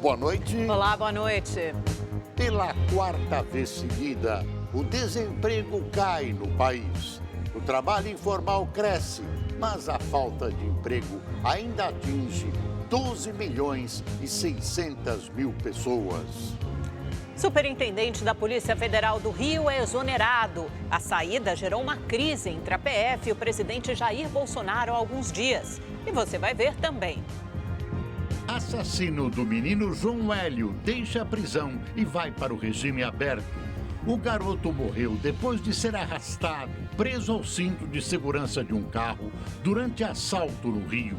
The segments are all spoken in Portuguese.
boa noite. Olá, boa noite. Pela quarta vez seguida, o desemprego cai no país. O trabalho informal cresce, mas a falta de emprego ainda atinge 12 milhões e 600 mil pessoas. Superintendente da Polícia Federal do Rio é exonerado. A saída gerou uma crise entre a PF e o presidente Jair Bolsonaro há alguns dias. E você vai ver também. Assassino do menino João Hélio deixa a prisão e vai para o regime aberto. O garoto morreu depois de ser arrastado, preso ao cinto de segurança de um carro durante assalto no Rio.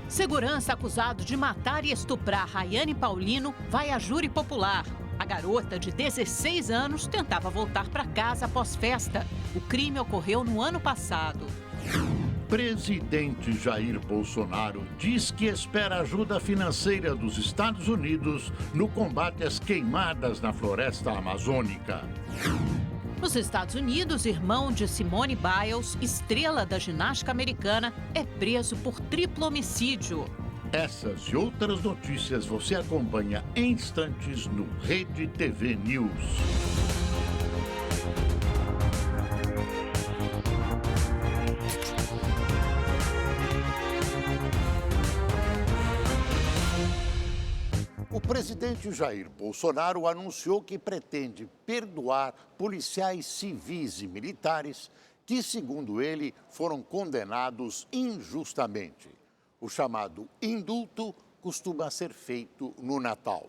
Segurança acusado de matar e estuprar Rayane Paulino vai a júri popular. A garota de 16 anos tentava voltar para casa após festa. O crime ocorreu no ano passado. Presidente Jair Bolsonaro diz que espera ajuda financeira dos Estados Unidos no combate às queimadas na floresta amazônica. Nos Estados Unidos, irmão de Simone Biles, estrela da ginástica americana, é preso por triplo homicídio. Essas e outras notícias você acompanha em instantes no Rede TV News. O presidente Jair Bolsonaro anunciou que pretende perdoar policiais civis e militares que, segundo ele, foram condenados injustamente. O chamado indulto costuma ser feito no Natal.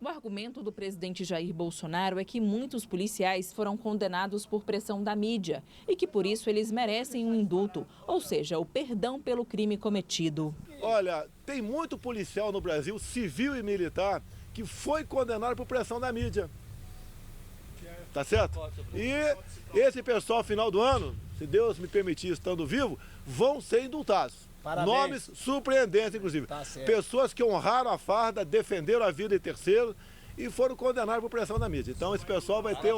O argumento do presidente Jair Bolsonaro é que muitos policiais foram condenados por pressão da mídia e que, por isso, eles merecem um indulto, ou seja, o perdão pelo crime cometido. Olha, tem muito policial no Brasil, civil e militar, que foi condenado por pressão da mídia. Tá certo? E esse pessoal, ao final do ano, se Deus me permitir, estando vivo, vão ser indultados. Parabéns. Nomes surpreendentes, inclusive. Tá certo. Pessoas que honraram a farda, defenderam a vida de terceiro e foram condenados por pressão da mídia. Então esse pessoal vai ter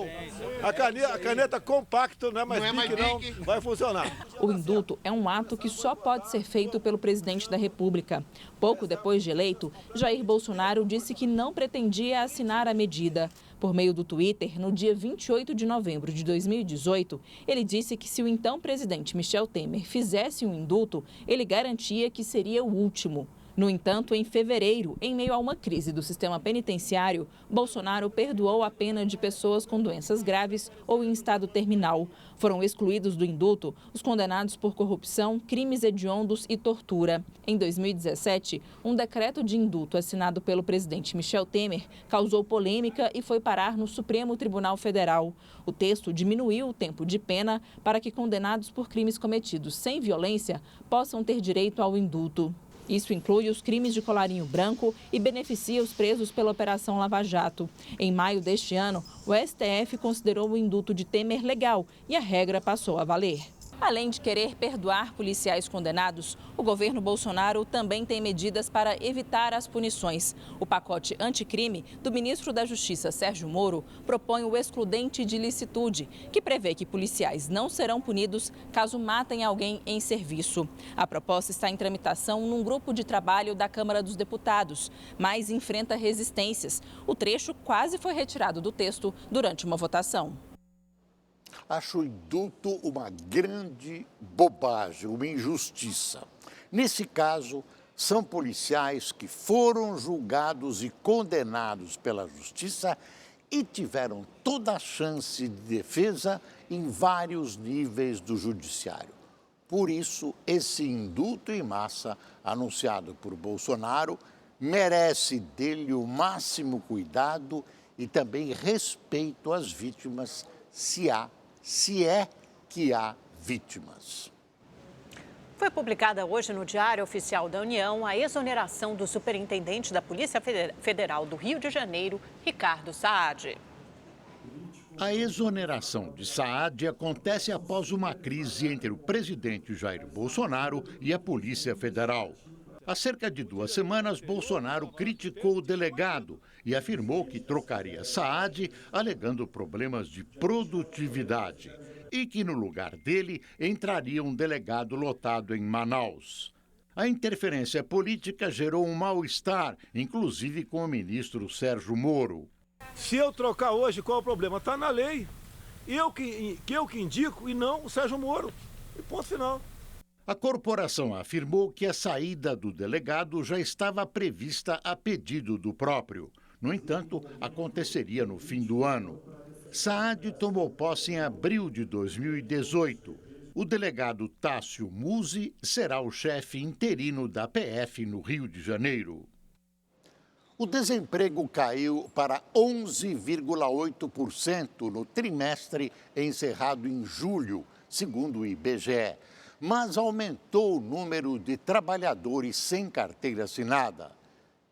a caneta compacta, não é mais bique, não, vai funcionar. O indulto é um ato que só pode ser feito pelo presidente da República. Pouco depois de eleito, Jair Bolsonaro disse que não pretendia assinar a medida. Por meio do Twitter, no dia 28 de novembro de 2018, ele disse que se o então presidente Michel Temer fizesse um indulto, ele garantia que seria o último. No entanto, em fevereiro, em meio a uma crise do sistema penitenciário, Bolsonaro perdoou a pena de pessoas com doenças graves ou em estado terminal. Foram excluídos do indulto os condenados por corrupção, crimes hediondos e tortura. Em 2017, um decreto de indulto assinado pelo presidente Michel Temer causou polêmica e foi parar no Supremo Tribunal Federal. O texto diminuiu o tempo de pena para que condenados por crimes cometidos sem violência possam ter direito ao indulto. Isso inclui os crimes de colarinho branco e beneficia os presos pela Operação Lava Jato. Em maio deste ano, o STF considerou o indulto de Temer legal e a regra passou a valer. Além de querer perdoar policiais condenados, o governo Bolsonaro também tem medidas para evitar as punições. O pacote anticrime do ministro da Justiça, Sérgio Moro, propõe o excludente de licitude, que prevê que policiais não serão punidos caso matem alguém em serviço. A proposta está em tramitação num grupo de trabalho da Câmara dos Deputados, mas enfrenta resistências. O trecho quase foi retirado do texto durante uma votação. Acho o indulto uma grande bobagem, uma injustiça. Nesse caso, são policiais que foram julgados e condenados pela justiça e tiveram toda a chance de defesa em vários níveis do judiciário. Por isso, esse indulto em massa, anunciado por Bolsonaro, merece dele o máximo cuidado e também respeito às vítimas, se é que há vítimas. Foi publicada hoje no Diário Oficial da União a exoneração do superintendente da Polícia Federal do Rio de Janeiro, Ricardo Saad. A exoneração de Saad acontece após uma crise entre o presidente Jair Bolsonaro e a Polícia Federal. Há cerca de 2 semanas, Bolsonaro criticou o delegado e afirmou que trocaria Saad, alegando problemas de produtividade, e que no lugar dele entraria um delegado lotado em Manaus. A interferência política gerou um mal-estar, inclusive com o ministro Sérgio Moro. Se eu trocar hoje, qual é o problema? Está na lei. Eu que indico e não o Sérgio Moro. E ponto final. A corporação afirmou que a saída do delegado já estava prevista a pedido do próprio. No entanto, aconteceria no fim do ano. Saad tomou posse em abril de 2018. O delegado Tássio Musi será o chefe interino da PF no Rio de Janeiro. O desemprego caiu para 11,8% no trimestre encerrado em julho, segundo o IBGE, mas aumentou o número de trabalhadores sem carteira assinada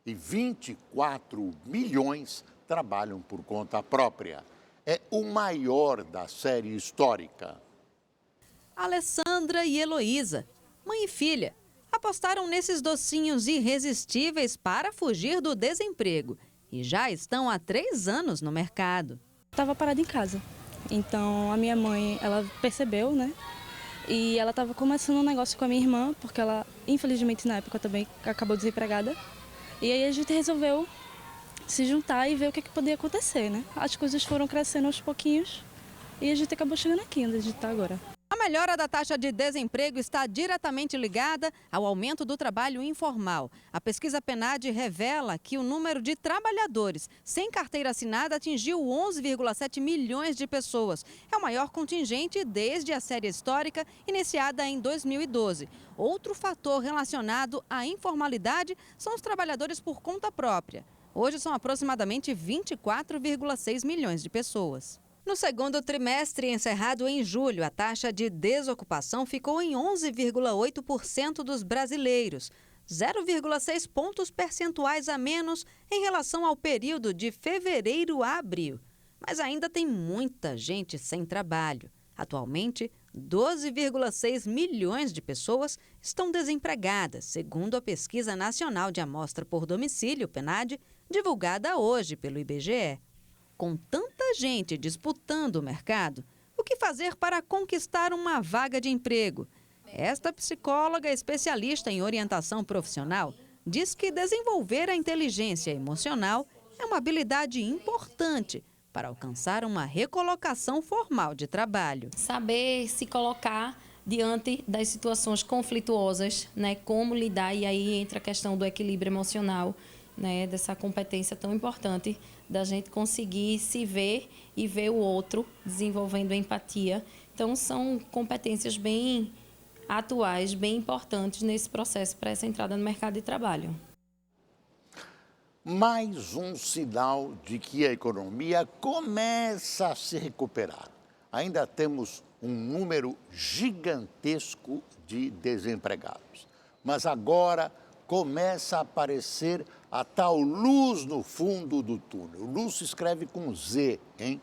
e 24 milhões trabalham por conta própria. É o maior da série histórica. Alessandra e Heloísa, mãe e filha, apostaram nesses docinhos irresistíveis para fugir do desemprego e já estão há 3 anos no mercado. Estava parada em casa, então a minha mãe, ela percebeu, né? E ela estava começando um negócio com a minha irmã, porque ela, infelizmente, na época também acabou desempregada. E aí a gente resolveu se juntar e ver o que podia acontecer, né? As coisas foram crescendo aos pouquinhos e a gente acabou chegando aqui onde a gente está agora. A melhora da taxa de desemprego está diretamente ligada ao aumento do trabalho informal. A pesquisa PNAD revela que o número de trabalhadores sem carteira assinada atingiu 11,7 milhões de pessoas. É o maior contingente desde a série histórica iniciada em 2012. Outro fator relacionado à informalidade são os trabalhadores por conta própria. Hoje são aproximadamente 24,6 milhões de pessoas. No segundo trimestre, encerrado em julho, a taxa de desocupação ficou em 11,8% dos brasileiros, 0,6 pontos percentuais a menos em relação ao período de fevereiro a abril. Mas ainda tem muita gente sem trabalho. Atualmente, 12,6 milhões de pessoas estão desempregadas, segundo a Pesquisa Nacional de Amostra por Domicílio, PNAD, divulgada hoje pelo IBGE. Com tanta gente disputando o mercado, o que fazer para conquistar uma vaga de emprego? Esta psicóloga especialista em orientação profissional diz que desenvolver a inteligência emocional é uma habilidade importante para alcançar uma recolocação formal de trabalho. Saber se colocar diante das situações conflituosas, né? Como lidar, e aí entra a questão do equilíbrio emocional, né? Dessa competência tão importante da gente conseguir se ver e ver o outro, desenvolvendo empatia. Então, são competências bem atuais, bem importantes nesse processo para essa entrada no mercado de trabalho. Mais um sinal de que a economia começa a se recuperar. Ainda temos um número gigantesco de desempregados. Mas agora começa a aparecer a tal luz no fundo do túnel. Luz se escreve com Z, hein?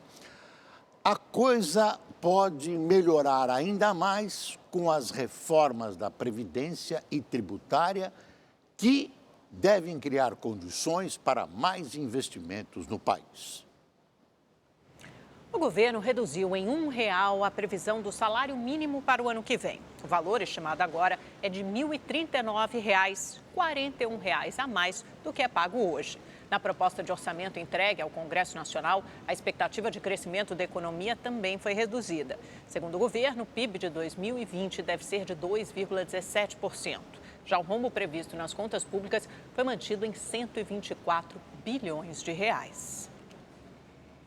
A coisa pode melhorar ainda mais com as reformas da Previdência e tributária que devem criar condições para mais investimentos no país. O governo reduziu em R$1 a previsão do salário mínimo para o ano que vem. O valor estimado agora é de R$ 1.039, R$ 41 a mais do que é pago hoje. Na proposta de orçamento entregue ao Congresso Nacional, a expectativa de crescimento da economia também foi reduzida. Segundo o governo, o PIB de 2020 deve ser de 2,17%. Já o rombo previsto nas contas públicas foi mantido em 124 bilhões de reais.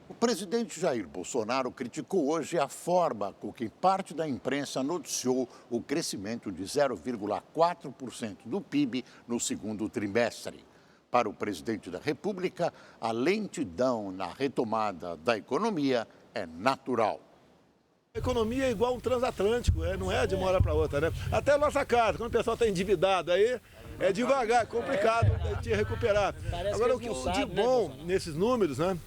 O presidente Jair Bolsonaro criticou hoje a forma com que parte da imprensa noticiou o crescimento de 0,4% do PIB no segundo trimestre. Para o presidente da República, a lentidão na retomada da economia é natural. A economia é igual um transatlântico, não é de uma hora para outra, né? Até a nossa casa, quando o pessoal está endividado aí, é devagar, é complicado de recuperar. Agora, o de bom nesses números, né?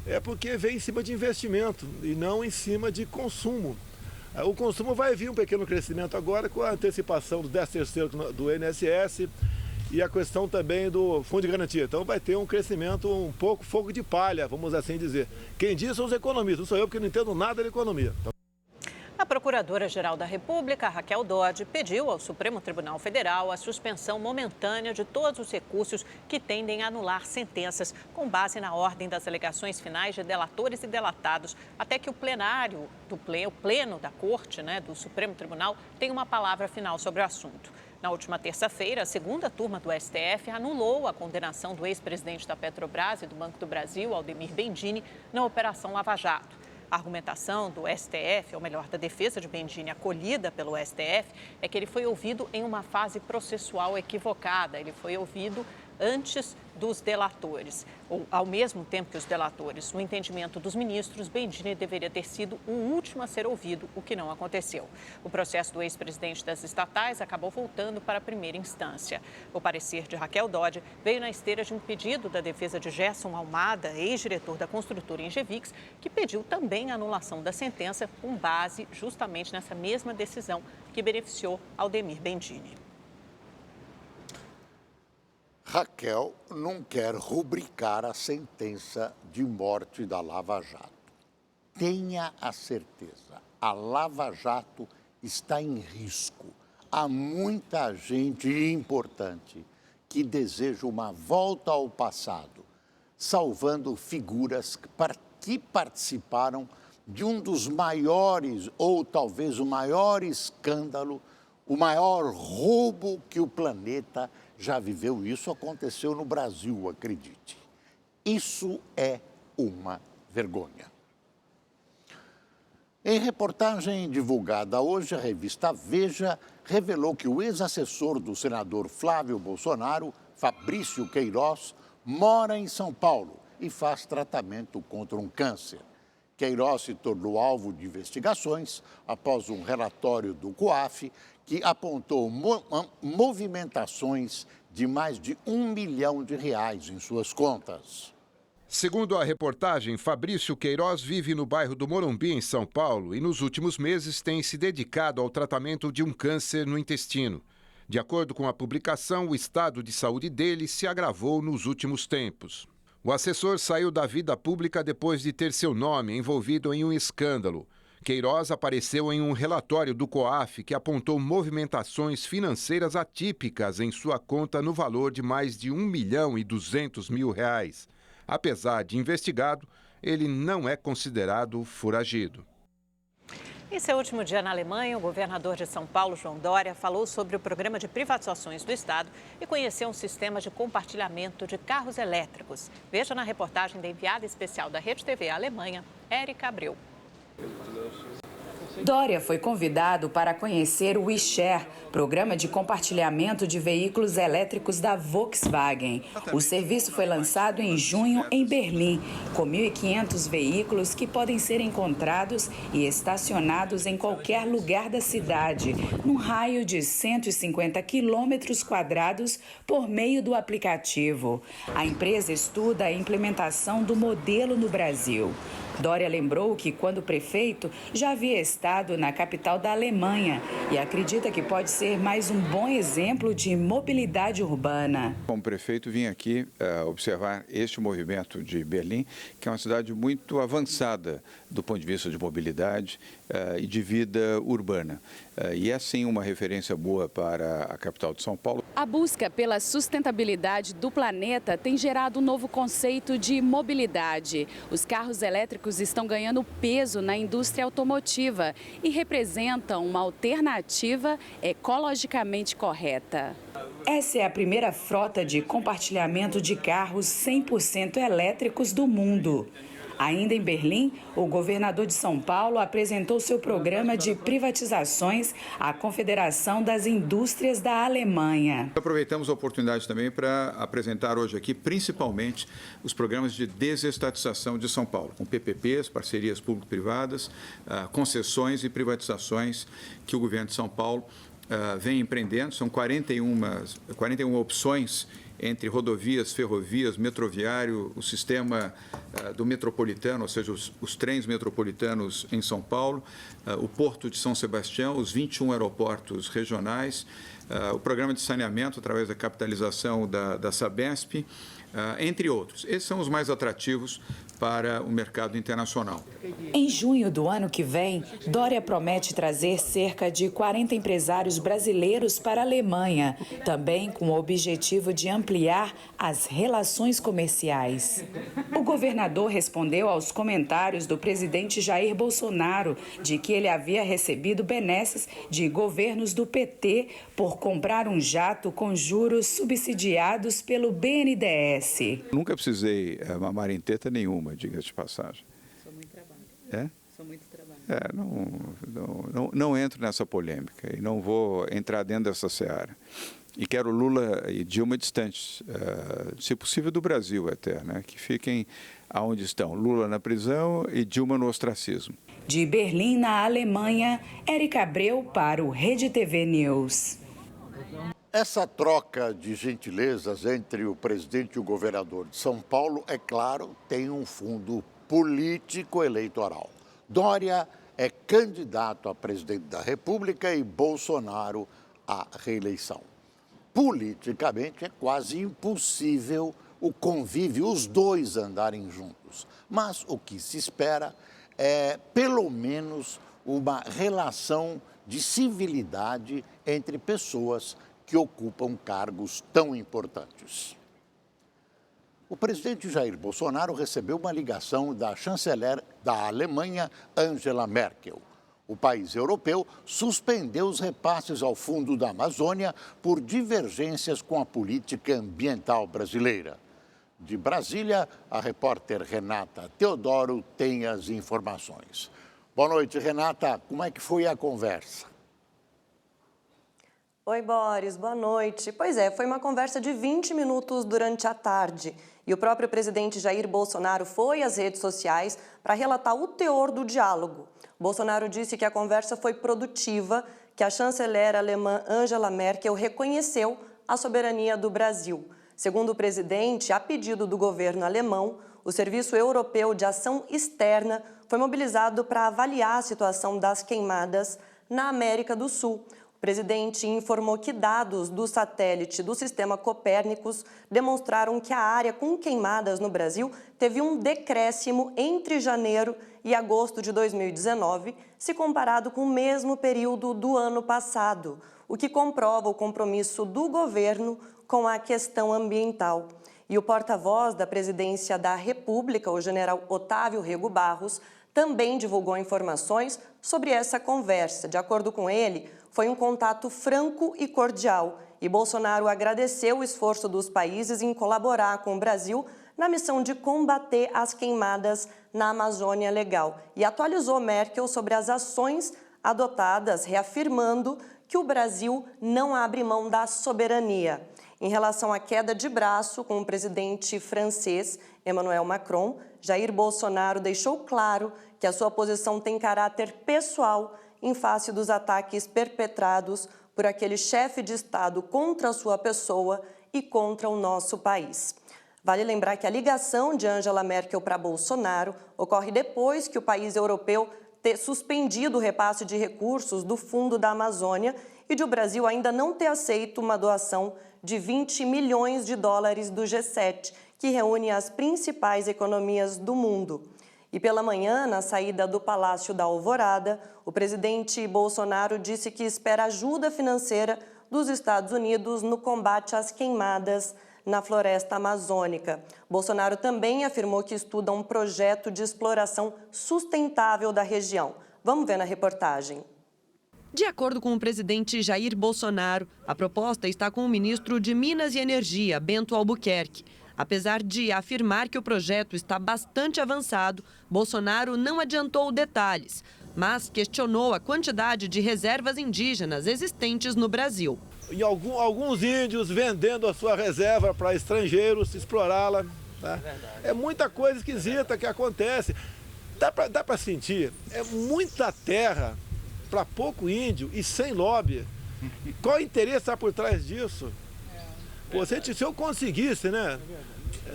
É porque vem em cima de investimento e não em cima de consumo. O consumo vai vir um pequeno crescimento agora com a antecipação do 13º do INSS e a questão também do Fundo de Garantia. Então vai ter um crescimento um pouco fogo de palha, vamos assim dizer. Quem diz são os economistas, não sou eu porque não entendo nada de economia. A Procuradora-Geral da República, Raquel Dodge, pediu ao Supremo Tribunal Federal a suspensão momentânea de todos os recursos que tendem a anular sentenças com base na ordem das alegações finais de delatores e delatados, até que o pleno da Corte, do Supremo Tribunal, tenha uma palavra final sobre o assunto. Na última terça-feira, a segunda turma do STF anulou a condenação do ex-presidente da Petrobras e do Banco do Brasil, Aldemir Bendini, na Operação Lava Jato. A argumentação do STF, ou melhor, da defesa de Bendini acolhida pelo STF, é que ele foi ouvido em uma fase processual equivocada. Ele foi ouvido antes dos delatores, ou ao mesmo tempo que os delatores. No entendimento dos ministros, Bendini deveria ter sido o último a ser ouvido, o que não aconteceu. O processo do ex-presidente das estatais acabou voltando para a primeira instância. O parecer de Raquel Dodge veio na esteira de um pedido da defesa de Gerson Almada, ex-diretor da construtora Engevix, que pediu também a anulação da sentença com base justamente nessa mesma decisão que beneficiou Aldemir Bendini. Raquel não quer rubricar a sentença de morte da Lava Jato. Tenha a certeza, a Lava Jato está em risco. Há muita gente importante que deseja uma volta ao passado, salvando figuras que participaram de um dos maiores, ou talvez o maior escândalo, o maior roubo que o planeta já viveu. Isso aconteceu no Brasil, acredite. Isso é uma vergonha. Em reportagem divulgada hoje, a revista Veja revelou que o ex-assessor do senador Flávio Bolsonaro, Fabrício Queiroz, mora em São Paulo e faz tratamento contra um câncer. Queiroz se tornou alvo de investigações após um relatório do COAF que apontou movimentações de mais de R$ 1 milhão em suas contas. Segundo a reportagem, Fabrício Queiroz vive no bairro do Morumbi, em São Paulo, e nos últimos meses tem se dedicado ao tratamento de um câncer no intestino. De acordo com a publicação, o estado de saúde dele se agravou nos últimos tempos. O assessor saiu da vida pública depois de ter seu nome envolvido em um escândalo. Queiroz apareceu em um relatório do COAF que apontou movimentações financeiras atípicas em sua conta no valor de mais de R$ 1.200.000. Apesar de investigado, ele não é considerado foragido. Em seu último dia na Alemanha, o governador de São Paulo, João Dória, falou sobre o programa de privatizações do Estado e conheceu um sistema de compartilhamento de carros elétricos. Veja na reportagem da enviada especial da Rede TV Alemanha, Érica Abreu. Dória foi convidado para conhecer o WeShare, programa de compartilhamento de veículos elétricos da Volkswagen. O serviço foi lançado em junho em Berlim, com 1.500 veículos que podem ser encontrados e estacionados em qualquer lugar da cidade, num raio de 150 quilômetros quadrados por meio do aplicativo. A empresa estuda a implementação do modelo no Brasil. Dória lembrou que, quando prefeito, já havia estado na capital da Alemanha e acredita que pode ser mais um bom exemplo de mobilidade urbana. Como prefeito, vim aqui observar este movimento de Berlim, que é uma cidade muito avançada do ponto de vista de mobilidade e de vida urbana. E é, sim, uma referência boa para a capital de São Paulo. A busca pela sustentabilidade do planeta tem gerado um novo conceito de mobilidade. Os carros elétricos estão ganhando peso na indústria automotiva e representam uma alternativa ecologicamente correta. Essa é a primeira frota de compartilhamento de carros 100% elétricos do mundo. Ainda em Berlim, o governador de São Paulo apresentou seu programa de privatizações à Confederação das Indústrias da Alemanha. Aproveitamos a oportunidade também para apresentar hoje aqui, principalmente, os programas de desestatização de São Paulo, com PPPs, parcerias público-privadas, concessões e privatizações que o governo de São Paulo vem empreendendo. São 41 opções entre rodovias, ferrovias, metroviário, o sistema do metropolitano, ou seja, os trens metropolitanos em São Paulo, o Porto de São Sebastião, os 21 aeroportos regionais, o programa de saneamento através da capitalização da Sabesp, entre outros. Esses são os mais atrativos para o mercado internacional. Em junho do ano que vem, Dória promete trazer cerca de 40 empresários brasileiros para a Alemanha, também com o objetivo de ampliar as relações comerciais. O governador respondeu aos comentários do presidente Jair Bolsonaro de que ele havia recebido benesses de governos do PT por comprar um jato com juros subsidiados pelo BNDES. Nunca precisei mamar em teta nenhuma, diga-se de passagem. Sou muito trabalho. É? Sou muito trabalho. Não entro nessa polêmica e não vou entrar dentro dessa seara. E quero Lula e Dilma distantes, se possível do Brasil até, né? Que fiquem aonde estão. Lula na prisão e Dilma no ostracismo. De Berlim, na Alemanha, Érica Abreu para o Rede TV News. Essa troca de gentilezas entre o presidente e o governador de São Paulo, é claro, tem um fundo político eleitoral. Dória é candidato a presidente da República e Bolsonaro à reeleição. Politicamente, é quase impossível o convívio, os dois andarem juntos. Mas o que se espera é, pelo menos, uma relação de civilidade entre pessoas que ocupam cargos tão importantes. O presidente Jair Bolsonaro recebeu uma ligação da chanceler da Alemanha, Angela Merkel. O país europeu suspendeu os repasses ao Fundo da Amazônia por divergências com a política ambiental brasileira. De Brasília, a repórter Renata Teodoro tem as informações. Boa noite, Renata. Como é que foi a conversa? Oi, Boris, boa noite. Pois é, foi uma conversa de 20 minutos durante a tarde. E o próprio presidente Jair Bolsonaro foi às redes sociais para relatar o teor do diálogo. Bolsonaro disse que a conversa foi produtiva, que a chanceler alemã Angela Merkel reconheceu a soberania do Brasil. Segundo o presidente, a pedido do governo alemão, o Serviço Europeu de Ação Externa foi mobilizado para avaliar a situação das queimadas na América do Sul. O presidente informou que dados do satélite do sistema Copérnicos demonstraram que a área com queimadas no Brasil teve um decréscimo entre janeiro e agosto de 2019, se comparado com o mesmo período do ano passado, o que comprova o compromisso do governo com a questão ambiental. E o porta-voz da Presidência da República, o general Otávio Rego Barros, também divulgou informações sobre essa conversa. De acordo com ele, foi um contato franco e cordial e Bolsonaro agradeceu o esforço dos países em colaborar com o Brasil na missão de combater as queimadas na Amazônia Legal e atualizou Merkel sobre as ações adotadas, reafirmando que o Brasil não abre mão da soberania. Em relação à queda de braço com o presidente francês Emmanuel Macron, Jair Bolsonaro deixou claro que a sua posição tem caráter pessoal em face dos ataques perpetrados por aquele chefe de Estado contra a sua pessoa e contra o nosso país. Vale lembrar que a ligação de Angela Merkel para Bolsonaro ocorre depois que o país europeu ter suspendido o repasse de recursos do Fundo da Amazônia e de o Brasil ainda não ter aceito uma doação de 20 milhões de dólares do G7, que reúne as principais economias do mundo. E pela manhã, na saída do Palácio da Alvorada, o presidente Bolsonaro disse que espera ajuda financeira dos Estados Unidos no combate às queimadas na floresta amazônica. Bolsonaro também afirmou que estuda um projeto de exploração sustentável da região. Vamos ver na reportagem. De acordo com o presidente Jair Bolsonaro, a proposta está com o ministro de Minas e Energia, Bento Albuquerque. Apesar de afirmar que o projeto está bastante avançado, Bolsonaro não adiantou detalhes, mas questionou a quantidade de reservas indígenas existentes no Brasil. E alguns índios vendendo a sua reserva para estrangeiros, explorá-la. Tá? É muita coisa esquisita que acontece. Dá para sentir, é muita terra para pouco índio e sem lobby. Qual o interesse está por trás disso? Pô, se eu conseguisse, né,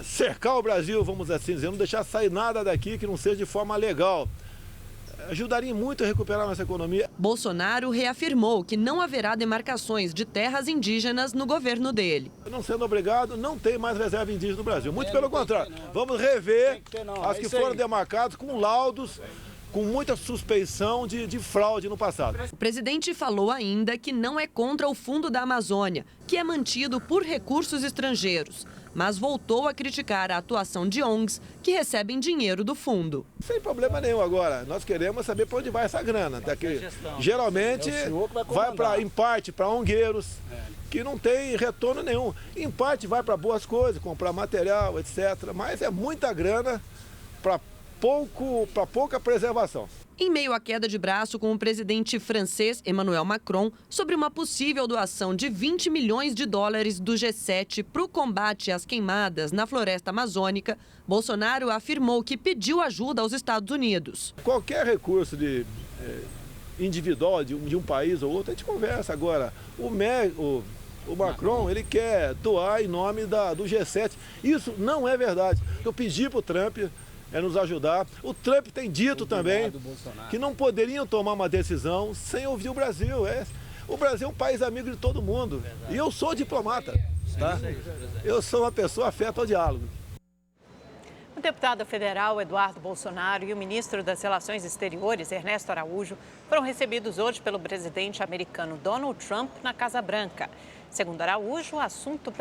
cercar o Brasil, vamos assim dizer, não deixar sair nada daqui que não seja de forma legal, ajudaria muito a recuperar a nossa economia. Bolsonaro reafirmou que não haverá demarcações de terras indígenas no governo dele. Não sendo obrigado, não tem mais reserva indígena no Brasil. Muito pelo contrário. Vamos rever as que foram demarcadas com laudos, com muita suspeição de fraude no passado. O presidente falou ainda que não é contra o Fundo da Amazônia, que é mantido por recursos estrangeiros, mas voltou a criticar a atuação de ONGs que recebem dinheiro do fundo. Sem problema nenhum agora. Nós queremos saber para onde vai essa grana. Geralmente vai em parte para ongueiros, que não tem retorno nenhum. Em parte vai para boas coisas, comprar material, etc. Mas é muita grana para pouca preservação. Em meio à queda de braço com o presidente francês Emmanuel Macron sobre uma possível doação de 20 milhões de dólares do G7 para o combate às queimadas na floresta amazônica, Bolsonaro afirmou que pediu ajuda aos Estados Unidos. Qualquer recurso individual de um país ou outro, a gente conversa. Agora, o Macron, ele quer doar em nome do G7. Isso não é verdade. Eu pedi para o Trump nos ajudar. O Trump tem dito também que não poderiam tomar uma decisão sem ouvir o Brasil. O Brasil é um país amigo de todo mundo. E eu sou diplomata. Tá? Eu sou uma pessoa afeta ao diálogo. O deputado federal Eduardo Bolsonaro e o ministro das Relações Exteriores, Ernesto Araújo, foram recebidos hoje pelo presidente americano Donald Trump na Casa Branca. Segundo Araújo, o assunto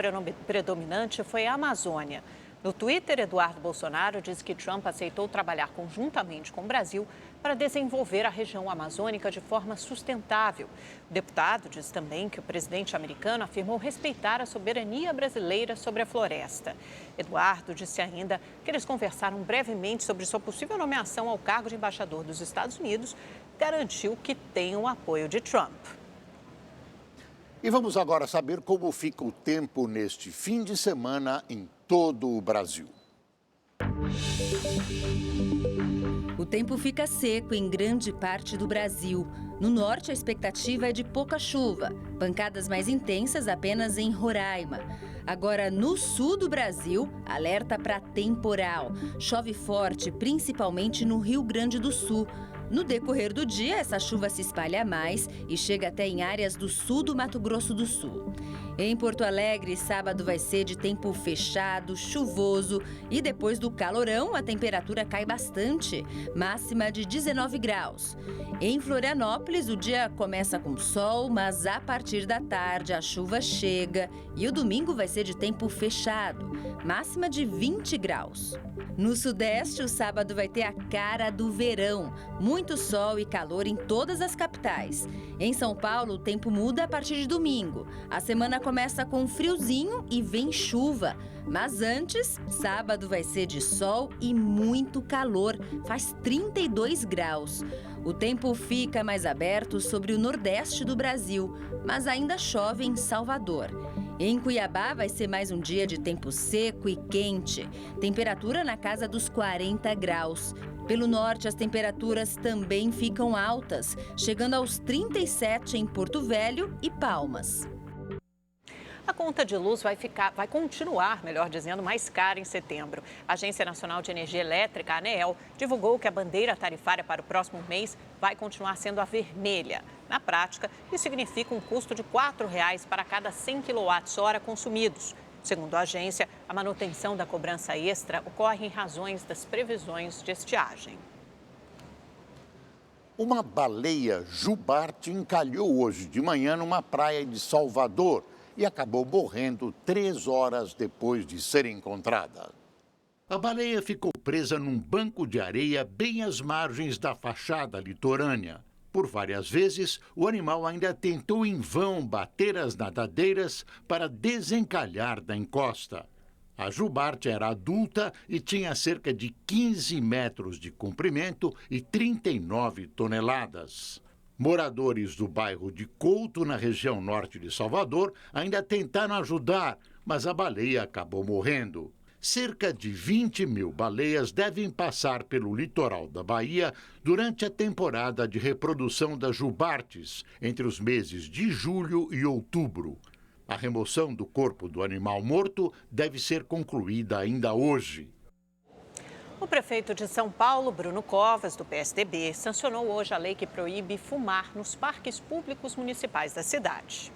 predominante foi a Amazônia. No Twitter, Eduardo Bolsonaro diz que Trump aceitou trabalhar conjuntamente com o Brasil para desenvolver a região amazônica de forma sustentável. O deputado diz também que o presidente americano afirmou respeitar a soberania brasileira sobre a floresta. Eduardo disse ainda que eles conversaram brevemente sobre sua possível nomeação ao cargo de embaixador dos Estados Unidos e garantiu que tem o apoio de Trump. E vamos agora saber como fica o tempo neste fim de semana em todo o Brasil. O tempo fica seco em grande parte do Brasil. No norte, a expectativa é de pouca chuva, pancadas mais intensas apenas em Roraima. Agora, no sul do Brasil, alerta para temporal. Chove forte, principalmente no Rio Grande do Sul. No decorrer do dia, essa chuva se espalha mais e chega até em áreas do sul do Mato Grosso do Sul. Em Porto Alegre, sábado vai ser de tempo fechado, chuvoso e depois do calorão a temperatura cai bastante, máxima de 19 graus. Em Florianópolis, o dia começa com sol, mas a partir da tarde a chuva chega e o domingo vai ser de tempo fechado, máxima de 20 graus. No Sudeste, o sábado vai ter a cara do verão, muito sol e calor em todas as capitais. Em São Paulo, o tempo muda a partir de domingo. A semana começa com friozinho e vem chuva. Mas antes, sábado vai ser de sol e muito calor, faz 32 graus. O tempo fica mais aberto sobre o nordeste do Brasil, mas ainda chove em Salvador. Em Cuiabá vai ser mais um dia de tempo seco e quente, temperatura na casa dos 40 graus. Pelo norte, as temperaturas também ficam altas, chegando aos 37 em Porto Velho e Palmas. A conta de luz vai continuar, melhor dizendo, mais cara em setembro. A Agência Nacional de Energia Elétrica, a ANEEL, divulgou que a bandeira tarifária para o próximo mês vai continuar sendo a vermelha. Na prática, isso significa um custo de R$ 4,00 para cada 100 kWh consumidos. Segundo a agência, a manutenção da cobrança extra ocorre em razões das previsões de estiagem. Uma baleia jubarte encalhou hoje de manhã numa praia de Salvador e acabou morrendo 3 horas depois de ser encontrada. A baleia ficou presa num banco de areia bem às margens da fachada litorânea. Por várias vezes, o animal ainda tentou em vão bater as nadadeiras para desencalhar da encosta. A jubarte era adulta e tinha cerca de 15 metros de comprimento e 39 toneladas. Moradores do bairro de Couto, na região norte de Salvador, ainda tentaram ajudar, mas a baleia acabou morrendo. Cerca de 20 mil baleias devem passar pelo litoral da Bahia durante a temporada de reprodução das jubartes, entre os meses de julho e outubro. A remoção do corpo do animal morto deve ser concluída ainda hoje. O O prefeito de São Paulo, Bruno Covas, do PSDB, sancionou hoje a lei que proíbe fumar nos parques públicos municipais da cidade.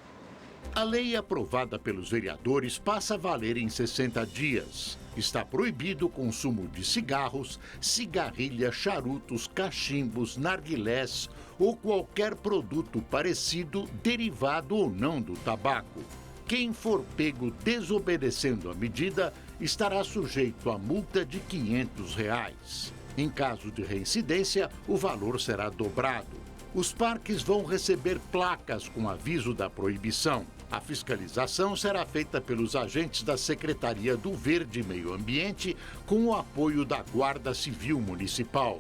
A lei aprovada pelos vereadores passa a valer em 60 dias. Está proibido o consumo de cigarros, cigarrilha, charutos, cachimbos, narguilés ou qualquer produto parecido, derivado ou não do tabaco. Quem for pego desobedecendo a medida estará sujeito a multa de R$ 500. Em caso de reincidência, o valor será dobrado. Os parques vão receber placas com aviso da proibição. A fiscalização será feita pelos agentes da Secretaria do Verde e Meio Ambiente, com o apoio da Guarda Civil Municipal.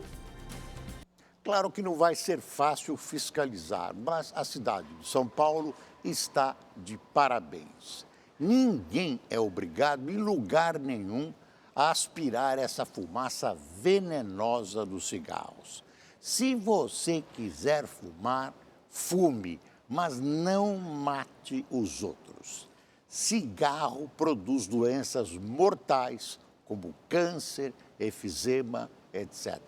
Claro que não vai ser fácil fiscalizar, mas a cidade de São Paulo está de parabéns. Ninguém é obrigado, em lugar nenhum, a aspirar essa fumaça venenosa dos cigarros. Se você quiser fumar, fume, mas não mate os outros. Cigarro produz doenças mortais, como câncer, efizema, etc.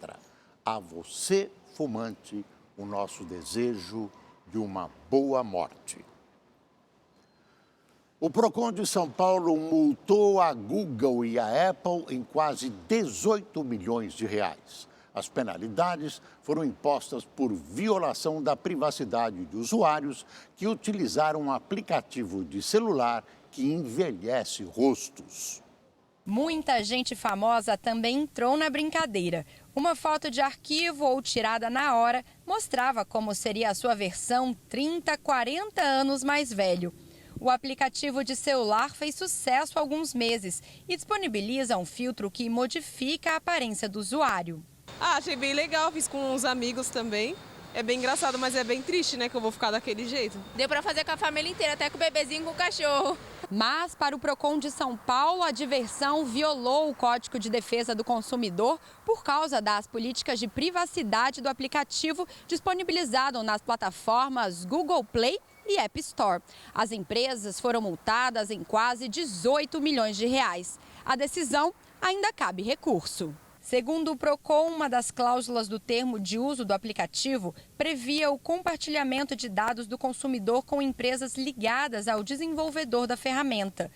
A você, fumante, o nosso desejo de uma boa morte. O Procon de São Paulo multou a Google e a Apple em quase 18 milhões de reais. As penalidades foram impostas por violação da privacidade de usuários que utilizaram um aplicativo de celular que envelhece rostos. Muita gente famosa também entrou na brincadeira. Uma foto de arquivo ou tirada na hora mostrava como seria a sua versão 30, 40 anos mais velho. O aplicativo de celular fez sucesso há alguns meses e disponibiliza um filtro que modifica a aparência do usuário. Achei bem legal, fiz com uns amigos também. É bem engraçado, mas é bem triste, né, que eu vou ficar daquele jeito. Deu para fazer com a família inteira, até com o bebezinho e com o cachorro. Mas, para o Procon de São Paulo, a diversão violou o Código de Defesa do Consumidor por causa das políticas de privacidade do aplicativo disponibilizado nas plataformas Google Play e App Store. As empresas foram multadas em quase 18 milhões de reais. A decisão ainda cabe recurso. Segundo o Procon, uma das cláusulas do termo de uso do aplicativo previa o compartilhamento de dados do consumidor com empresas ligadas ao desenvolvedor da ferramenta.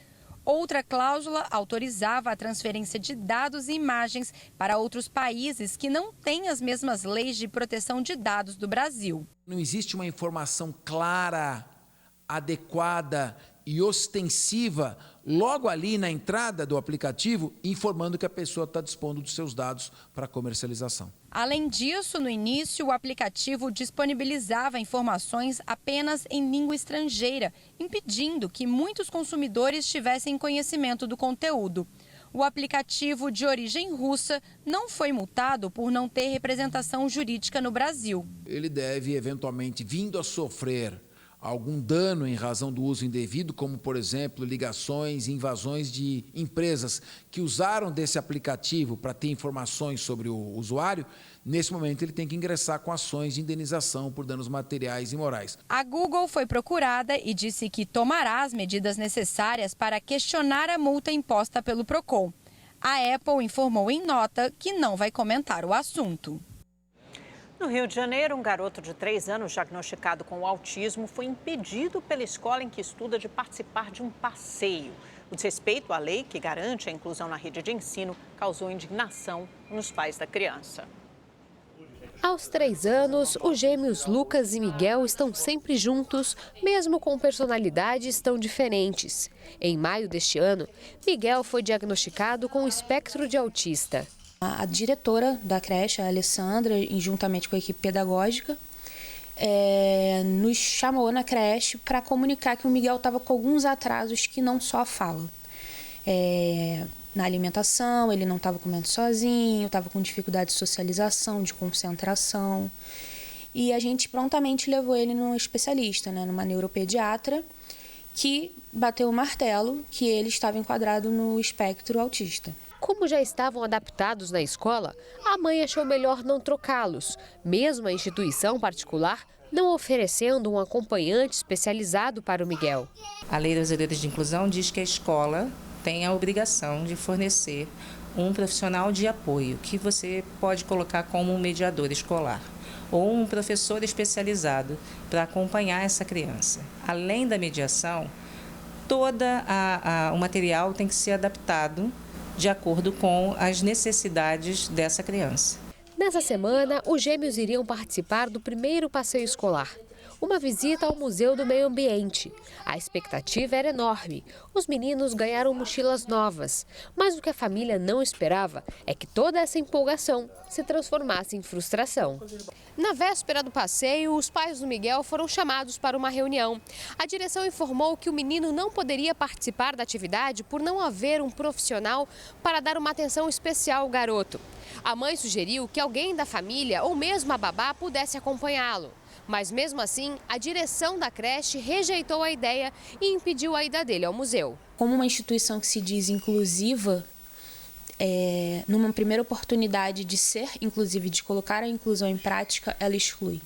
Outra cláusula autorizava a transferência de dados e imagens para outros países que não têm as mesmas leis de proteção de dados do Brasil. Não existe uma informação clara, adequada e ostensiva logo ali na entrada do aplicativo, informando que a pessoa está dispondo dos seus dados para comercialização. Além disso, no início, o aplicativo disponibilizava informações apenas em língua estrangeira, impedindo que muitos consumidores tivessem conhecimento do conteúdo. O aplicativo de origem russa não foi multado por não ter representação jurídica no Brasil. Ele deve, eventualmente, vindo a sofrer algum dano em razão do uso indevido, como, por exemplo, ligações e invasões de empresas que usaram desse aplicativo para ter informações sobre o usuário, nesse momento ele tem que ingressar com ações de indenização por danos materiais e morais. A Google foi procurada e disse que tomará as medidas necessárias para questionar a multa imposta pelo Procon. A Apple informou em nota que não vai comentar o assunto. No Rio de Janeiro, um garoto de 3 anos diagnosticado com autismo foi impedido pela escola em que estuda de participar de um passeio. O desrespeito à lei que garante a inclusão na rede de ensino causou indignação nos pais da criança. Aos 3 anos, os gêmeos Lucas e Miguel estão sempre juntos, mesmo com personalidades tão diferentes. Em maio deste ano, Miguel foi diagnosticado com espectro de autista. A diretora da creche, a Alessandra, juntamente com a equipe pedagógica, nos chamou na creche para comunicar que o Miguel estava com alguns atrasos que não só a fala. Na alimentação, ele não estava comendo sozinho, estava com dificuldade de socialização, de concentração. E a gente prontamente levou ele num especialista, numa neuropediatra, que bateu o martelo que ele estava enquadrado no espectro autista. Como já estavam adaptados na escola, a mãe achou melhor não trocá-los, mesmo a instituição particular não oferecendo um acompanhante especializado para o Miguel. A Lei Brasileira de Inclusão diz que a escola tem a obrigação de fornecer um profissional de apoio, que você pode colocar como um mediador escolar, ou um professor especializado para acompanhar essa criança. Além da mediação, todo o material tem que ser adaptado de acordo com as necessidades dessa criança. Nessa semana, os gêmeos iriam participar do primeiro passeio escolar, uma visita ao Museu do Meio Ambiente. A expectativa era enorme. Os meninos ganharam mochilas novas, mas o que a família não esperava é que toda essa empolgação se transformasse em frustração. Na véspera do passeio, os pais do Miguel foram chamados para uma reunião. A direção informou que o menino não poderia participar da atividade por não haver um profissional para dar uma atenção especial ao garoto. A mãe sugeriu que alguém da família ou mesmo a babá pudesse acompanhá-lo. Mas mesmo assim, a direção da creche rejeitou a ideia e impediu a ida dele ao museu. Como uma instituição que se diz inclusiva, numa primeira oportunidade de ser inclusiva, de colocar a inclusão em prática, ela exclui.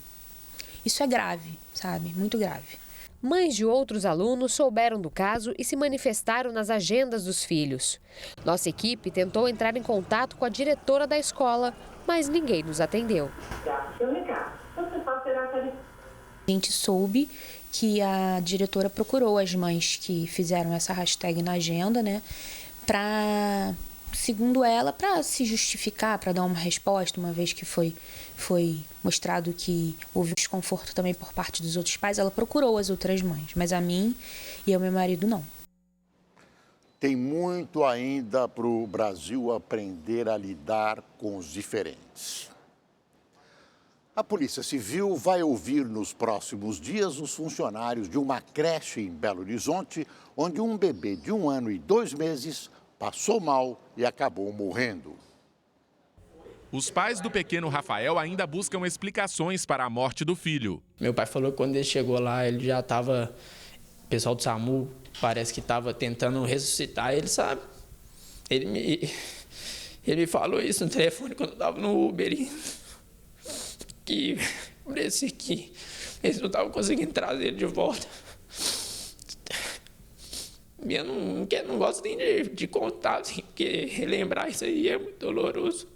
Isso é grave, sabe? Muito grave. Mães de outros alunos souberam do caso e se manifestaram nas agendas dos filhos. Nossa equipe tentou entrar em contato com a diretora da escola, mas ninguém nos atendeu. A gente soube que a diretora procurou as mães que fizeram essa hashtag na agenda, né, segundo ela, para se justificar, para dar uma resposta, uma vez que foi mostrado que houve desconforto também por parte dos outros pais. Ela procurou as outras mães, mas a mim e ao meu marido não. Tem muito ainda para o Brasil aprender a lidar com os diferentes. A Polícia Civil vai ouvir nos próximos dias os funcionários de uma creche em Belo Horizonte, onde um bebê de 1 ano e 2 meses passou mal e acabou morrendo. Os pais do pequeno Rafael ainda buscam explicações para a morte do filho. Meu pai falou que quando ele chegou lá, ele já estava... O pessoal do SAMU parece que estava tentando ressuscitar ele, sabe? Ele me falou isso no telefone quando eu estava no Uber. Que parecia que eles não estavam conseguindo trazer ele de volta. Eu não gosto nem de contar, assim, porque relembrar isso aí é muito doloroso.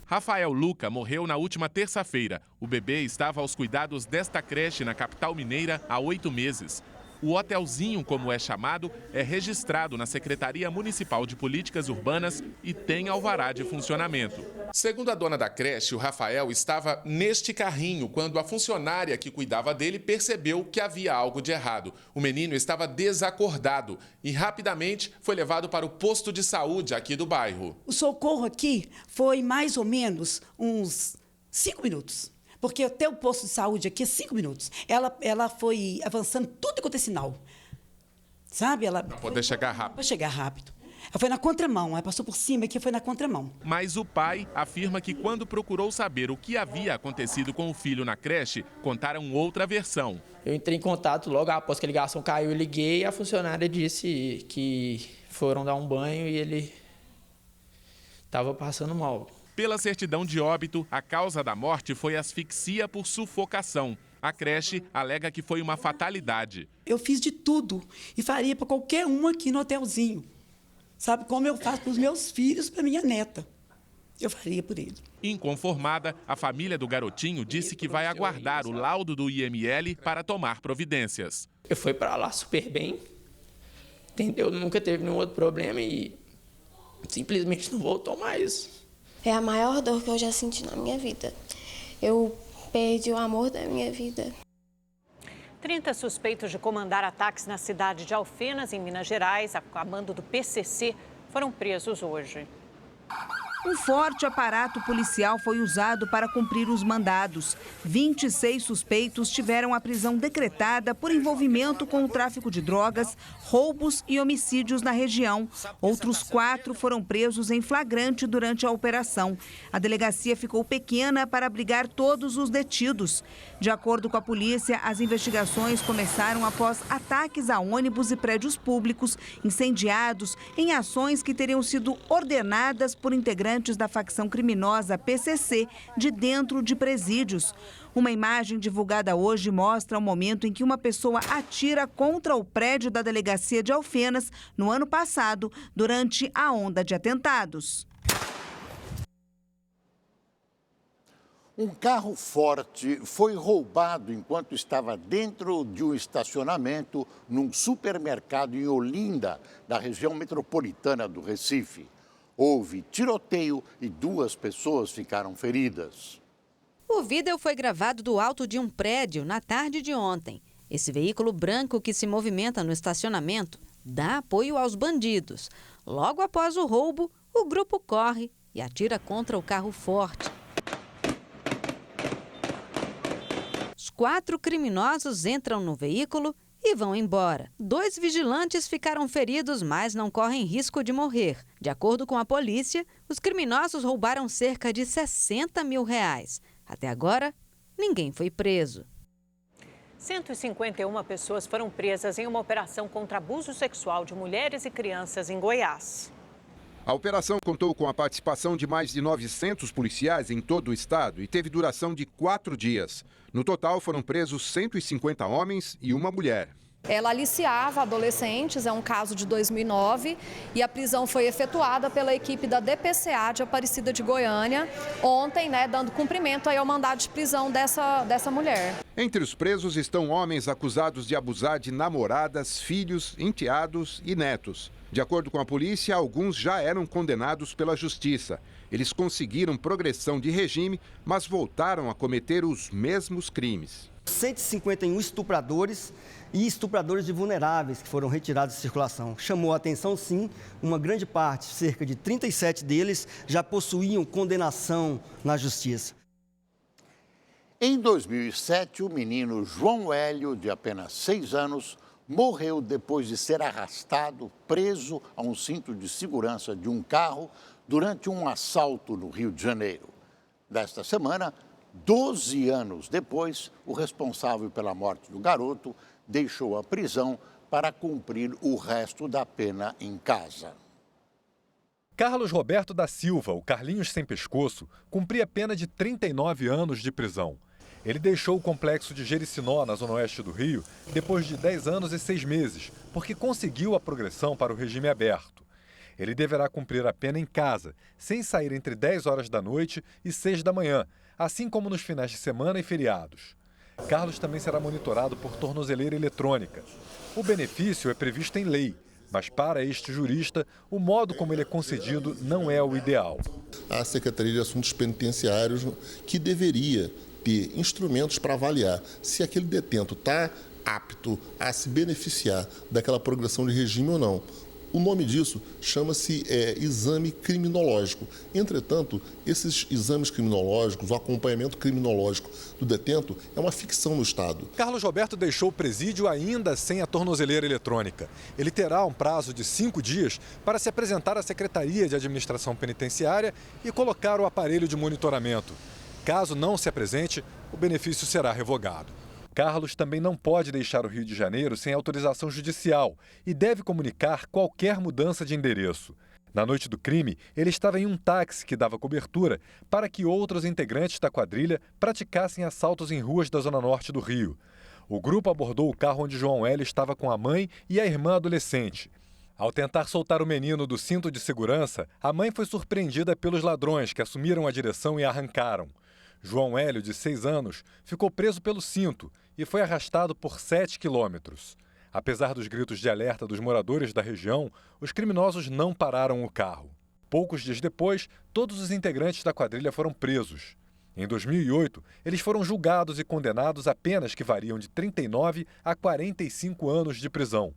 Rafael Luca morreu na última terça-feira. O bebê estava aos cuidados desta creche na capital mineira há 8 meses. O hotelzinho, como é chamado, é registrado na Secretaria Municipal de Políticas Urbanas e tem alvará de funcionamento. Segundo a dona da creche, o Rafael estava neste carrinho quando a funcionária que cuidava dele percebeu que havia algo de errado. O menino estava desacordado e rapidamente foi levado para o posto de saúde aqui do bairro. O socorro aqui foi mais ou menos uns 5 minutos. Porque até o posto de saúde aqui é 5 minutos. Ela foi avançando tudo quanto é sinal. Sabe? Para poder chegar rápido. Para chegar rápido. Ela foi na contramão, ela passou por cima aqui, foi na contramão. Mas o pai afirma que quando procurou saber o que havia acontecido com o filho na creche, contaram outra versão. Eu entrei em contato logo após que a ligação caiu, eu liguei e a funcionária disse que foram dar um banho e ele estava passando mal. Pela certidão de óbito, a causa da morte foi asfixia por sufocação. A creche alega que foi uma fatalidade. Eu fiz de tudo e faria para qualquer um aqui no hotelzinho. Sabe como eu faço para os meus filhos, para minha neta. Eu faria por ele. Inconformada, a família do garotinho disse que vai aguardar o laudo do IML para tomar providências. Eu fui para lá super bem, entendeu? Nunca teve nenhum outro problema e simplesmente não voltou mais. É a maior dor que eu já senti na minha vida. Eu perdi o amor da minha vida. 30 suspeitos de comandar ataques na cidade de Alfenas, em Minas Gerais, a mando do PCC, foram presos hoje. Um forte aparato policial foi usado para cumprir os mandados. 26 suspeitos tiveram a prisão decretada por envolvimento com o tráfico de drogas, roubos e homicídios na região. Outros 4 foram presos em flagrante durante a operação. A delegacia ficou pequena para abrigar todos os detidos. De acordo com a polícia, as investigações começaram após ataques a ônibus e prédios públicos incendiados em ações que teriam sido ordenadas por integrantes integrantes da facção criminosa PCC de dentro de presídios. Uma imagem divulgada hoje mostra o momento em que uma pessoa atira contra o prédio da delegacia de Alfenas no ano passado, durante a onda de atentados. Um carro forte foi roubado enquanto estava dentro de um estacionamento num supermercado em Olinda, na região metropolitana do Recife. Houve tiroteio e 2 pessoas ficaram feridas. O vídeo foi gravado do alto de um prédio na tarde de ontem. Esse veículo branco que se movimenta no estacionamento dá apoio aos bandidos. Logo após o roubo, o grupo corre e atira contra o carro forte. Os 4 criminosos entram no veículo e vão embora. 2 vigilantes ficaram feridos, mas não correm risco de morrer. De acordo com a polícia, os criminosos roubaram cerca de R$60 mil. Até agora, ninguém foi preso. 151 pessoas foram presas em uma operação contra abuso sexual de mulheres e crianças em Goiás. A operação contou com a participação de mais de 900 policiais em todo o estado e teve duração de 4 dias. No total, foram presos 150 homens e uma mulher. Ela aliciava adolescentes, é um caso de 2009, e a prisão foi efetuada pela equipe da DPCA de Aparecida de Goiânia, ontem, dando cumprimento aí ao mandado de prisão dessa mulher. Entre os presos estão homens acusados de abusar de namoradas, filhos, enteados e netos. De acordo com a polícia, alguns já eram condenados pela justiça. Eles conseguiram progressão de regime, mas voltaram a cometer os mesmos crimes. 151 estupradores e estupradores de vulneráveis que foram retirados de circulação. Chamou a atenção, sim, uma grande parte, cerca de 37 deles, já possuíam condenação na justiça. Em 2007, o menino João Hélio, de apenas 6 anos, morreu depois de ser arrastado, preso a um cinto de segurança de um carro durante um assalto no Rio de Janeiro. Desta semana, 12 anos depois, o responsável pela morte do garoto deixou a prisão para cumprir o resto da pena em casa. Carlos Roberto da Silva, o Carlinhos Sem Pescoço, cumpria pena de 39 anos de prisão. Ele deixou o complexo de Jericinó, na zona oeste do Rio, depois de 10 anos e 6 meses, porque conseguiu a progressão para o regime aberto. Ele deverá cumprir a pena em casa, sem sair entre 10 horas da noite e 6 da manhã, assim como nos finais de semana e feriados. Carlos também será monitorado por tornozeleira eletrônica. O benefício é previsto em lei, mas para este jurista, o modo como ele é concedido não é o ideal. A Secretaria de Assuntos Penitenciários que deveria ter instrumentos para avaliar se aquele detento está apto a se beneficiar daquela progressão de regime ou não. O nome disso chama-se exame criminológico. Entretanto, esses exames criminológicos, o acompanhamento criminológico do detento é uma ficção no Estado. Carlos Roberto deixou o presídio ainda sem a tornozeleira eletrônica. Ele terá um prazo de 5 dias para se apresentar à Secretaria de Administração Penitenciária e colocar o aparelho de monitoramento. Caso não se apresente, o benefício será revogado. Carlos também não pode deixar o Rio de Janeiro sem autorização judicial e deve comunicar qualquer mudança de endereço. Na noite do crime, ele estava em um táxi que dava cobertura para que outros integrantes da quadrilha praticassem assaltos em ruas da zona norte do Rio. O grupo abordou o carro onde João Hélio estava com a mãe e a irmã adolescente. Ao tentar soltar o menino do cinto de segurança, a mãe foi surpreendida pelos ladrões que assumiram a direção e arrancaram. João Hélio, de 6 anos, ficou preso pelo cinto e foi arrastado por 7 quilômetros. Apesar dos gritos de alerta dos moradores da região, os criminosos não pararam o carro. Poucos dias depois, todos os integrantes da quadrilha foram presos. Em 2008, eles foram julgados e condenados a penas que variam de 39 a 45 anos de prisão.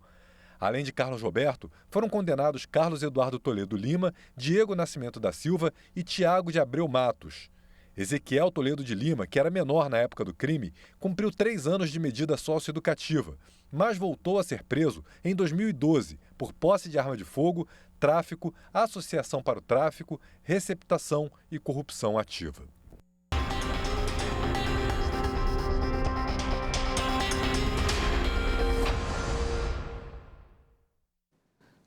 Além de Carlos Roberto, foram condenados Carlos Eduardo Toledo Lima, Diego Nascimento da Silva e Tiago de Abreu Matos. Ezequiel Toledo de Lima, que era menor na época do crime, cumpriu 3 anos de medida socioeducativa, mas voltou a ser preso em 2012 por posse de arma de fogo, tráfico, associação para o tráfico, receptação e corrupção ativa.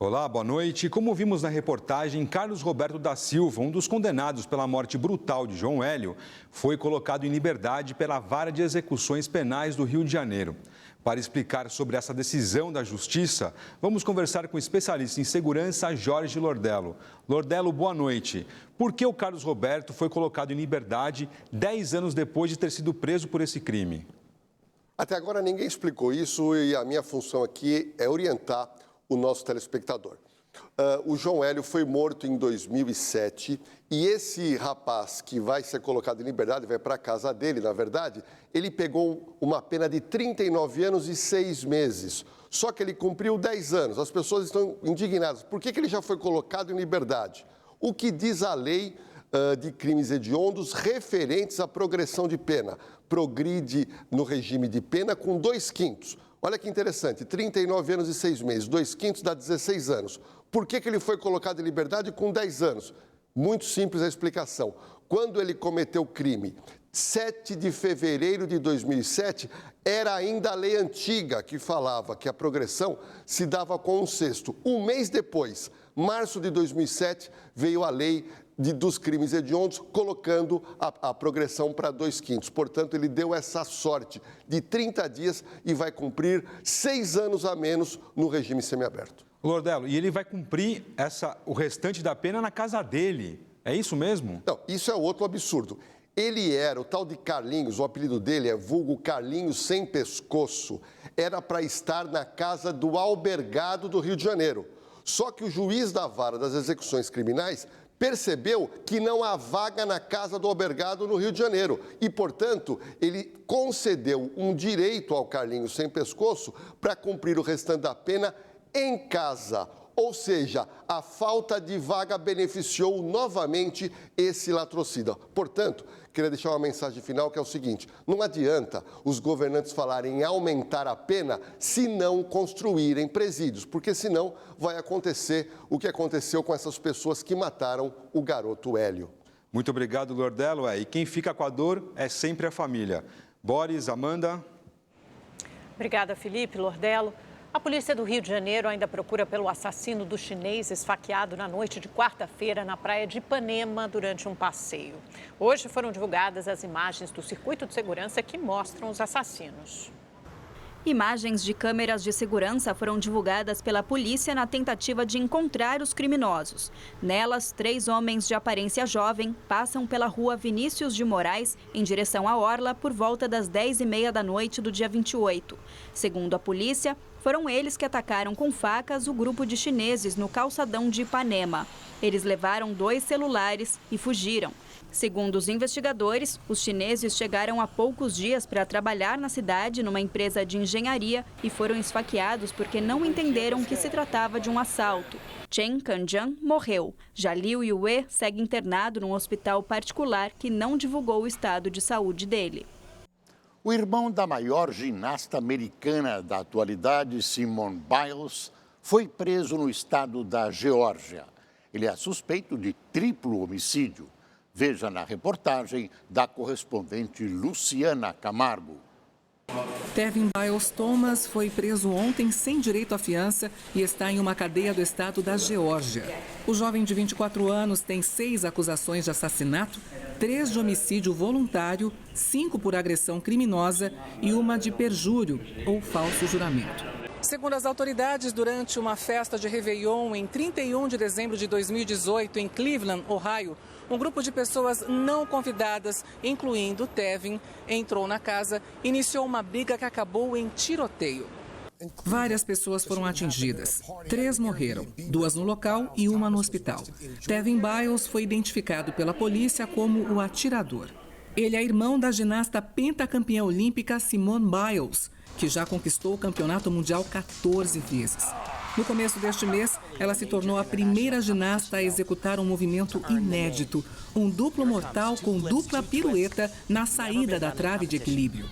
Olá, boa noite. Como vimos na reportagem, Carlos Roberto da Silva, um dos condenados pela morte brutal de João Hélio, foi colocado em liberdade pela Vara de Execuções Penais do Rio de Janeiro. Para explicar sobre essa decisão da Justiça, vamos conversar com o especialista em segurança, Jorge Lordello. Lordello, boa noite. Por que o Carlos Roberto foi colocado em liberdade 10 anos depois de ter sido preso por esse crime? Até agora ninguém explicou isso e a minha função aqui é orientar o nosso telespectador. O João Hélio foi morto em 2007 e esse rapaz que vai ser colocado em liberdade, vai para a casa dele, na verdade, ele pegou uma pena de 39 anos e 6 meses. Só que ele cumpriu 10 anos. As pessoas estão indignadas. Por que ele já foi colocado em liberdade? O que diz a lei de crimes hediondos referentes à progressão de pena? Progride no regime de pena com 2/5. Olha que interessante, 39 anos e 6 meses, 2/5 dá 16 anos. Por que ele foi colocado em liberdade com 10 anos? Muito simples a explicação. Quando ele cometeu o crime, 7 de fevereiro de 2007, era ainda a lei antiga que falava que a progressão se dava com 1/6. Um mês depois, março de 2007, veio a lei dos crimes hediondos, colocando a progressão para 2/5. Portanto, ele deu essa sorte de 30 dias e vai cumprir 6 anos a menos no regime semiaberto. Lordello, e ele vai cumprir o restante da pena na casa dele, é isso mesmo? Não, isso é outro absurdo. Ele era, o tal de Carlinhos, o apelido dele é vulgo Carlinhos Sem Pescoço, era para estar na casa do albergado do Rio de Janeiro. Só que o juiz da Vara das Execuções Criminais percebeu que não há vaga na casa do albergado no Rio de Janeiro e, portanto, ele concedeu um direito ao Carlinhos Sem Pescoço para cumprir o restante da pena em casa. Ou seja, a falta de vaga beneficiou novamente esse latrocida. Portanto, queria deixar uma mensagem final que é o seguinte: não adianta os governantes falarem em aumentar a pena se não construírem presídios, porque senão vai acontecer o que aconteceu com essas pessoas que mataram o garoto Hélio. Muito obrigado, Lordello. E quem fica com a dor é sempre a família. Boris, Amanda. Obrigada, Felipe, Lordello. A polícia do Rio de Janeiro ainda procura pelo assassino do chinês esfaqueado na noite de quarta-feira na praia de Ipanema durante um passeio. Hoje foram divulgadas as imagens do circuito de segurança que mostram os assassinos. Imagens de câmeras de segurança foram divulgadas pela polícia na tentativa de encontrar os criminosos. Nelas, 3 homens de aparência jovem passam pela rua Vinícius de Moraes em direção à orla por volta das 10h30 da noite do dia 28. Segundo a polícia, foram eles que atacaram com facas o grupo de chineses no calçadão de Ipanema. Eles levaram 2 celulares e fugiram. Segundo os investigadores, os chineses chegaram há poucos dias para trabalhar na cidade numa empresa de engenharia e foram esfaqueados porque não entenderam que se tratava de um assalto. Chen Kanjian morreu. Já Liu Yue segue internado num hospital particular que não divulgou o estado de saúde dele. O irmão da maior ginasta americana da atualidade, Simone Biles, foi preso no estado da Geórgia. Ele é suspeito de triplo homicídio. Veja na reportagem da correspondente Luciana Camargo. Tevin Biles Thomas foi preso ontem sem direito à fiança e está em uma cadeia do estado da Geórgia. O jovem de 24 anos tem 6 acusações de assassinato, 3 de homicídio voluntário, 5 por agressão criminosa e uma de perjúrio ou falso juramento. Segundo as autoridades, durante uma festa de Réveillon em 31 de dezembro de 2018 em Cleveland, Ohio, um grupo de pessoas não convidadas, incluindo Tevin, entrou na casa e iniciou uma briga que acabou em tiroteio. Várias pessoas foram atingidas. 3 morreram, 2 no local e uma no hospital. Tevin Biles foi identificado pela polícia como o atirador. Ele é irmão da ginasta pentacampeã olímpica Simone Biles, que já conquistou o campeonato mundial 14 vezes. No começo deste mês, ela se tornou a primeira ginasta a executar um movimento inédito, um duplo mortal com dupla pirueta na saída da trave de equilíbrio.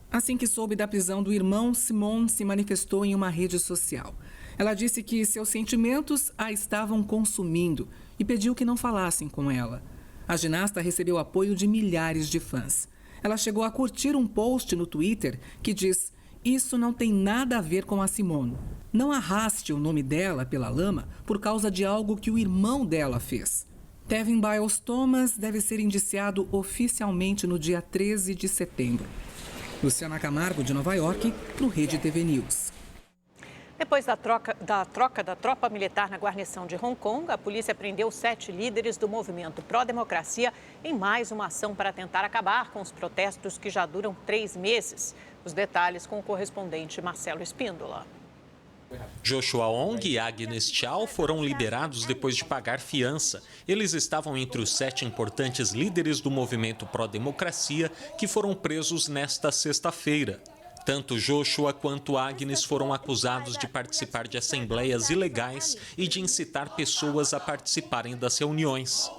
Assim que soube da prisão do irmão, Simone se manifestou em uma rede social. Ela disse que seus sentimentos a estavam consumindo e pediu que não falassem com ela. A ginasta recebeu apoio de milhares de fãs. Ela chegou a curtir um post no Twitter que diz: Isso não tem nada a ver com a Simone. Não arraste o nome dela pela lama por causa de algo que o irmão dela fez. Tevin Biles Thomas deve ser indiciado oficialmente no dia 13 de setembro. Luciana Camargo, de Nova York, para o Rede TV News. Depois da troca da tropa militar na guarnição de Hong Kong, a polícia prendeu 7 líderes do movimento pró-democracia em mais uma ação para tentar acabar com os protestos que já duram 3 meses. Os detalhes com o correspondente Marcelo Espíndola. Joshua Ong e Agnes Chow foram liberados depois de pagar fiança. Eles estavam entre os 7 importantes líderes do movimento pró-democracia que foram presos nesta sexta-feira. Tanto Joshua quanto Agnes foram acusados de participar de assembleias ilegais e de incitar pessoas a participarem das reuniões.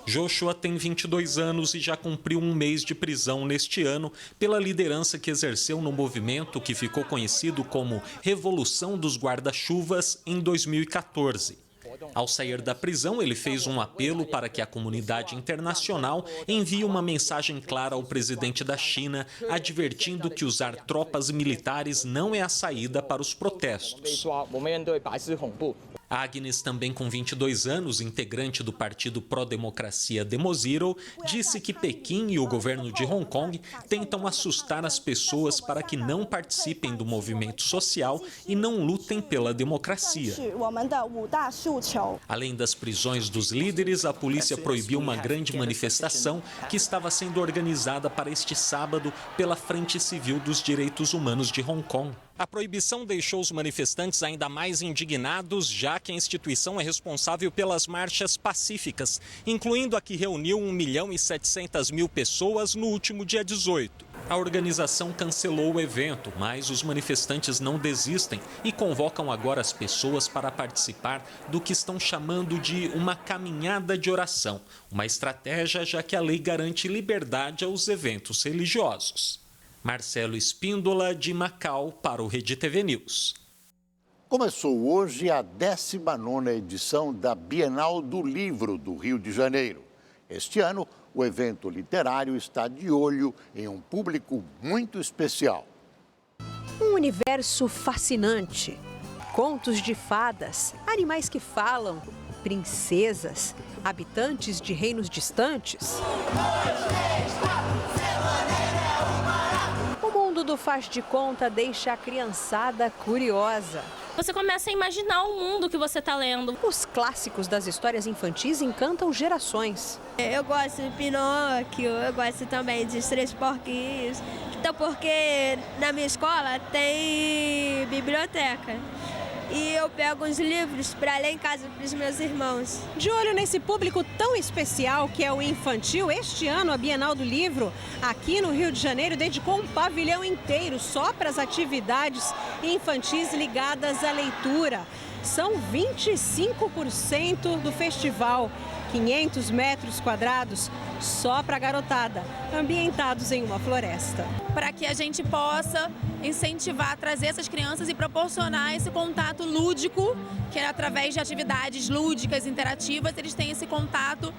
Joshua tem 22 anos e já cumpriu 1 mês de prisão neste ano pela liderança que exerceu no movimento que ficou conhecido como Revolução dos Guarda-Chuvas em 2014. Ao sair da prisão, ele fez um apelo para que a comunidade internacional envie uma mensagem clara ao presidente da China, advertindo que usar tropas militares não é a saída para os protestos. Agnes, também com 22 anos, integrante do partido pró-democracia Demo Zero, disse que Pequim e o governo de Hong Kong tentam assustar as pessoas para que não participem do movimento social e não lutem pela democracia. Além das prisões dos líderes, a polícia proibiu uma grande manifestação que estava sendo organizada para este sábado pela Frente Civil dos Direitos Humanos de Hong Kong. A proibição deixou os manifestantes ainda mais indignados, já que a instituição é responsável pelas marchas pacíficas, incluindo a que reuniu 1.700.000 pessoas no último dia 18. A organização cancelou o evento, mas os manifestantes não desistem e convocam agora as pessoas para participar do que estão chamando de uma caminhada de oração, uma estratégia já que a lei garante liberdade aos eventos religiosos. Marcelo Espíndola, de Macau, para o Rede TV News. Começou hoje a 19ª edição da Bienal do Livro do Rio de Janeiro. Este ano, o evento literário está de olho em um público muito especial. Um universo fascinante. Contos de fadas, animais que falam, princesas, habitantes de reinos distantes. O mundo do faz de conta deixa a criançada curiosa. Você começa a imaginar o mundo que você está lendo. Os clássicos das histórias infantis encantam gerações. Eu gosto de Pinóquio, eu gosto também de Os Três Porquinhos. Então, porque na minha escola tem biblioteca. E eu pego uns livros para ler em casa para os meus irmãos. De olho nesse público tão especial que é o infantil, este ano a Bienal do Livro, aqui no Rio de Janeiro, dedicou um pavilhão inteiro só para as atividades infantis ligadas à leitura. São 25% do festival, 500 metros quadrados só para a garotada, ambientados em uma floresta. Para que a gente possa incentivar, trazer essas crianças e proporcionar esse contato lúdico, que é através de atividades lúdicas, interativas, eles têm esse contato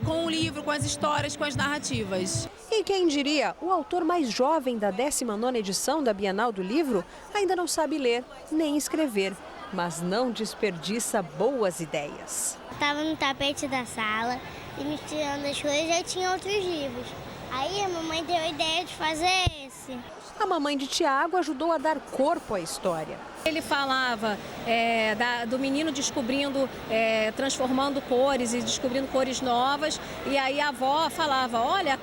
com o livro, com as histórias, com as narrativas. E quem diria, o autor mais jovem da 19ª edição da Bienal do Livro ainda não sabe ler nem escrever, mas não desperdiça boas ideias. Estava no tapete da sala e misturando as coisas já tinha outros livros. Aí a mamãe deu a ideia de fazer esse. A mamãe de Tiago ajudou a dar corpo à história. Ele falava do menino descobrindo, transformando cores e descobrindo cores novas. E aí a avó falava, olha,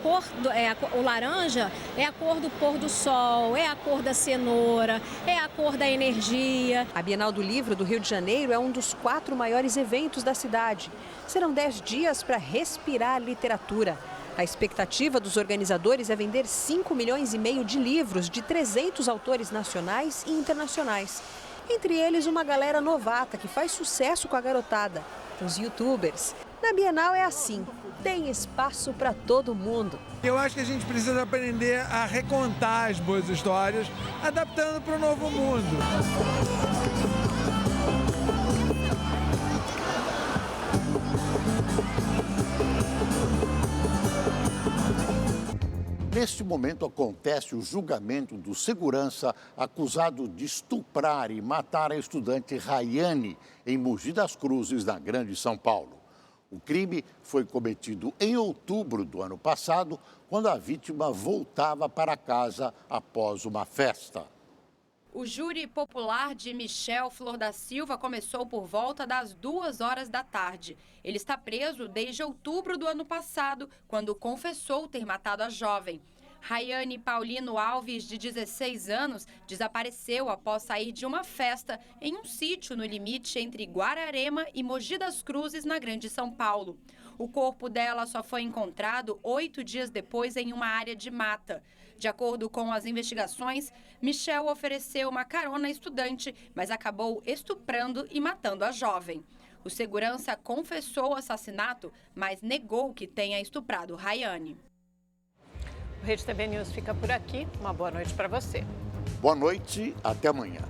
o laranja é a cor do pôr do sol, é a cor da cenoura, é a cor da energia. A Bienal do Livro do Rio de Janeiro é um dos 4 maiores eventos da cidade. Serão 10 dias para respirar literatura. A expectativa dos organizadores é vender 5,5 milhões de livros de 300 autores nacionais e internacionais. Entre eles, uma galera novata que faz sucesso com a garotada, os youtubers. Na Bienal é assim, tem espaço para todo mundo. Eu acho que a gente precisa aprender a recontar as boas histórias, adaptando para o novo mundo. Neste momento acontece o julgamento do segurança acusado de estuprar e matar a estudante Rayane em Mogi das Cruzes, na Grande São Paulo. O crime foi cometido em outubro do ano passado, quando a vítima voltava para casa após uma festa. O júri popular de Michel Flor da Silva começou por volta das 2 horas da tarde. Ele está preso desde outubro do ano passado, quando confessou ter matado a jovem. Rayane Paulino Alves, de 16 anos, desapareceu após sair de uma festa em um sítio no limite entre Guararema e Mogi das Cruzes, na Grande São Paulo. O corpo dela só foi encontrado 8 dias depois em uma área de mata. De acordo com as investigações, Michel ofereceu uma carona à estudante, mas acabou estuprando e matando a jovem. O segurança confessou o assassinato, mas negou que tenha estuprado Rayane. O Rede TV News fica por aqui. Uma boa noite para você. Boa noite, até amanhã.